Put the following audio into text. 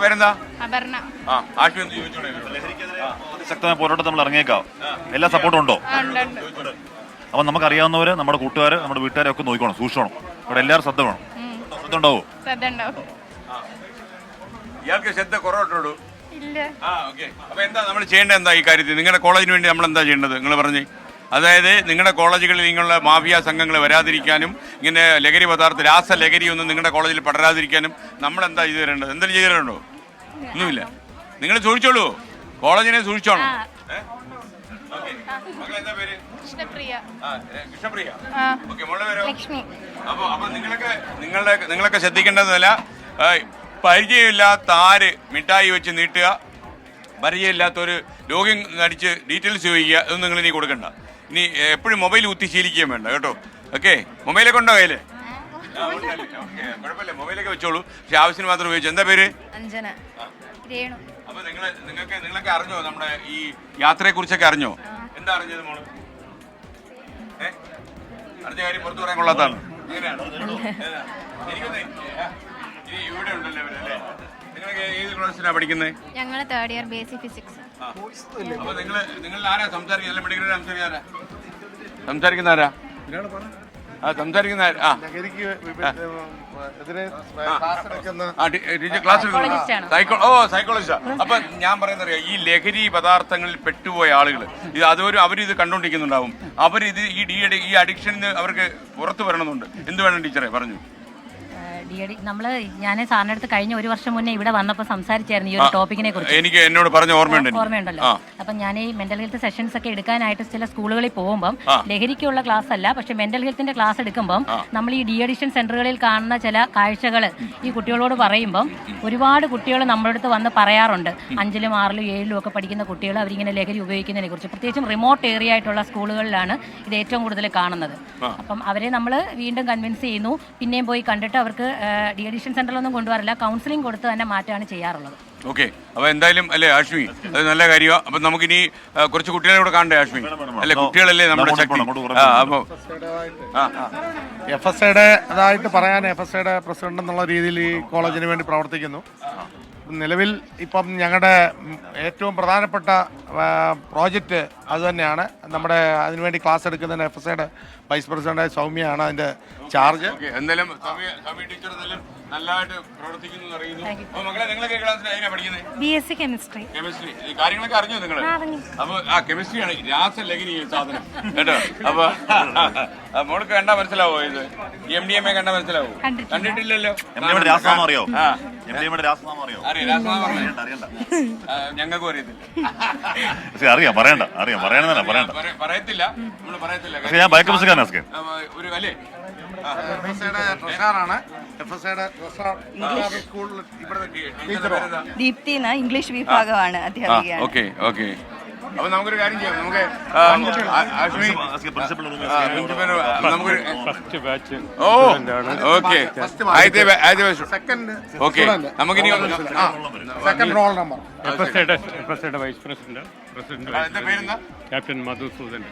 പേരെന്താ? ശക്തമായ പോരാട്ടം നമ്മൾ ഇറങ്ങിയേക്കാം. എല്ലാ സപ്പോർട്ടും ഉണ്ടോ? അപ്പൊ നമുക്കറിയാവുന്നവര്, നമ്മുടെ കൂട്ടുകാര്, നമ്മുടെ വീട്ടുകാരെ ഒക്കെ നോക്കണം, സൂക്ഷിക്കണം. ഇവിടെ എല്ലാവരും ശ്രദ്ധ വേണം. ശ്രദ്ധ ഉണ്ടാവോ? ഇയാൾക്ക് ശ്രദ്ധ കുറവുണ്ടോ? അപ്പൊ എന്താ നമ്മൾ ചെയ്യേണ്ടത്? എന്താ ഈ കാര്യത്തിൽ നിങ്ങളുടെ കോളേജിന് വേണ്ടി നമ്മൾ എന്താ ചെയ്യേണ്ടത്? നിങ്ങൾ പറഞ്ഞേ. അതായത് നിങ്ങളുടെ കോളേജുകളിൽ നിങ്ങളുടെ മാഫിയ സംഘങ്ങൾ വരാതിരിക്കാനും ഇങ്ങനെ ലഹരി പദാർത്ഥ രാസലഹരി ഒന്നും നിങ്ങളുടെ കോളേജിൽ പടരാതിരിക്കാനും നമ്മൾ എന്താ ചെയ്തു തരേണ്ടത്? എന്തെങ്കിലും ചെയ്തു തരണ്ടോ? ഒന്നുമില്ല. നിങ്ങൾ സൂക്ഷിച്ചോളൂ, കോളേജിനെ സൂക്ഷിച്ചോളൂ. അപ്പൊ നിങ്ങളൊക്കെ ശ്രദ്ധിക്കേണ്ടതല്ല, പരിചയമില്ലാത്ത ആര് മിഠായി വെച്ച് നീട്ടുക, പരിചയമില്ലാത്തൊരു രോഗം നടിച്ച് ഡീറ്റെയിൽസ് ചോദിക്കുക, ഇതൊന്നും നിങ്ങൾ ഇനി കൊടുക്കണ്ട. ഇനി എപ്പോഴും മൊബൈൽ കുത്തി ശീലിക്കുകയും വേണ്ട കേട്ടോ. ഓക്കെ, മൊബൈലൊക്കെ ഉണ്ടോ കയ്യില്? കുഴപ്പമില്ല, മൊബൈലൊക്കെ വെച്ചോളൂ, പക്ഷെ ആവശ്യത്തിന് മാത്രം ഉപയോഗിച്ചു. എന്താ പേര്? അപ്പൊ നിങ്ങളൊക്കെ അറിഞ്ഞോ നമ്മുടെ ഈ യാത്രയെ കുറിച്ചൊക്കെ അറിഞ്ഞോ? എന്താ അറിഞ്ഞത് മോള്? അറിഞ്ഞ കാര്യം പുറത്തു പറയാൻ കൊള്ളാത്താണ്. ഇവിടെ ഉണ്ടല്ലോ ഇവരല്ലേ? നിങ്ങളൊക്കെ ഏത് ക്ലാസ്സിലാ പഠിക്കുന്നത്? ഞങ്ങൾ തേർഡ് ഇയർ ബേസിക് ഫിസിക്സ്. അപ്പൊ നിങ്ങൾ ആരാ സംസാരിക്കുന്ന? മെഡിക്കൽ സംസാരിക്കുന്ന ആരാ? സംസാരിക്കുന്ന സൈക്കോളജിസ്റ്റാ. അപ്പൊ ഞാൻ പറയുന്നത് അറിയാം, ഈ ലഹരി പദാർത്ഥങ്ങളിൽ പെട്ടുപോയ ആളുകൾ അവരിത് കണ്ടോണ്ടിരിക്കുന്നുണ്ടാവും. അവരിത് ഈ അഡിക്ഷനിൽ നിന്ന് അവർക്ക് പുറത്തു വരണമെന്നുണ്ട്. എന്ത് വേണം ടീച്ചറെ പറഞ്ഞു? ഞാൻ സാറിന്റെ അടുത്ത് കഴിഞ്ഞ ഒരു വർഷം മുന്നേ ഇവിടെ വന്നപ്പോൾ സംസാരിച്ചായിരുന്നു ഈ ഒരു ടോപ്പിക്കിനെ കുറിച്ച്. എനിക്ക് എന്നോട് പറഞ്ഞ ഓർമ്മയുണ്ടല്ലോ. അപ്പൊ ഞാൻ ഈ മെന്റൽ ഹെൽത്ത് സെഷൻസ് ഒക്കെ എടുക്കാനായിട്ട് ചില സ്കൂളുകളിൽ പോകുമ്പോൾ ലഹരിക്കുള്ള ക്ലാസ് അല്ല, പക്ഷെ മെന്റൽ ഹെൽത്തിന്റെ ക്ലാസ് എടുക്കുമ്പോൾ നമ്മൾ ഈ ഡി അഡിക്ഷൻ സെന്ററുകളിൽ കാണുന്ന ചില കാഴ്ചകൾ ഈ കുട്ടികളോട് പറയുമ്പോൾ ഒരുപാട് കുട്ടികൾ നമ്മുടെ അടുത്ത് വന്ന് പറയാറുണ്ട്. 5ലും 6ലും 7ലും ഒക്കെ പഠിക്കുന്ന കുട്ടികൾ അവരിങ്ങനെ ലഹരി ഉപയോഗിക്കുന്നതിനെ കുറിച്ച്, പ്രത്യേകിച്ചും റിമോട്ട് ഏരിയ ആയിട്ടുള്ള സ്കൂളുകളിലാണ് ഇത് ഏറ്റവും കൂടുതൽ കാണുന്നത്. അപ്പം അവരെ നമ്മൾ വീണ്ടും കൺവിൻസ് ചെയ്യുന്നു, പിന്നെയും പോയി കണ്ടിട്ട് അവർക്ക് ഡി അഡിക്ഷൻ സെന്ററിലൊന്നും കൊണ്ടുവരില്ല, കൗൺസിലിംഗ് കൊടുത്ത് തന്നെ മാറ്റാണ് ചെയ്യാറുള്ളത്. ഓക്കെ, അപ്പൊ എന്തായാലും അല്ലേ ആഷ്മി, അത് നല്ല കാര്യമാണ്. അപ്പൊ നമുക്കിനി കുറച്ച് കുട്ടികളെ കൂടെ കാണണ്ടേ ആഷ്മി? അല്ലെ, കുട്ടികളല്ലേ നമ്മുടെ ശക്തി. അപ്പൊ FSAയുടേതായിട്ട് പറയാൻ FSAയുടെ പ്രസിഡന്റ് എന്നുള്ള രീതിയിൽ ഈ കോളേജിന് വേണ്ടി പ്രവർത്തിക്കുന്നു. നിലവിൽ ഇപ്പം ഞങ്ങളുടെ ഏറ്റവും പ്രധാനപ്പെട്ട പ്രോജക്റ്റ് അതുതന്നെയാണ്. നമ്മുടെ അതിനുവേണ്ടി ക്ലാസ് എടുക്കുന്നതിന് FSAയുടെ വൈസ് പ്രസിഡന്റ് സൗമ്യയാണ് അതിന്റെ ചാർജ്. എന്തായാലും സൗമ്യ ടീച്ചർ നല്ലതായിട്ട് പ്രവർത്തിക്കുന്നു അറിയുന്നു. മക്കളെ, നിങ്ങളൊക്കെ ക്ലാസ്സിൽ പഠിക്കുന്നത്? BSc chemistry. കാര്യങ്ങളൊക്കെ അറിഞ്ഞോ നിങ്ങൾ? അപ്പൊ കെമിസ്ട്രിയാണ് രാസലഹരി സാധനം കേട്ടോ. അപ്പൊ മോൾക്ക് കണ്ടാ മനസ്സിലാവോ? ഇത് MDMA കണ്ടാ മനസ്സിലാവോ? കണ്ടിട്ടില്ലല്ലോ. അറിയോ? ഞങ്ങൾക്കും അറിയത്തില്ല. അറിയാം, പറയണ്ട. പറയത്തില്ല, നമ്മള് പറയത്തില്ല. ഞാൻ ബയോകെമിസ്ട്രി ഒരു അല്ലേ ദീപ്തി ഇംഗ്ലീഷ് വിഭാഗമാണ് അധ്യാപികയാണ്. Okay okay. അപ്പൊ നമുക്കൊരു കാര്യം ചെയ്യാം, നമുക്ക് നമുക്കിനി second roll number vice president captain Madhusudan.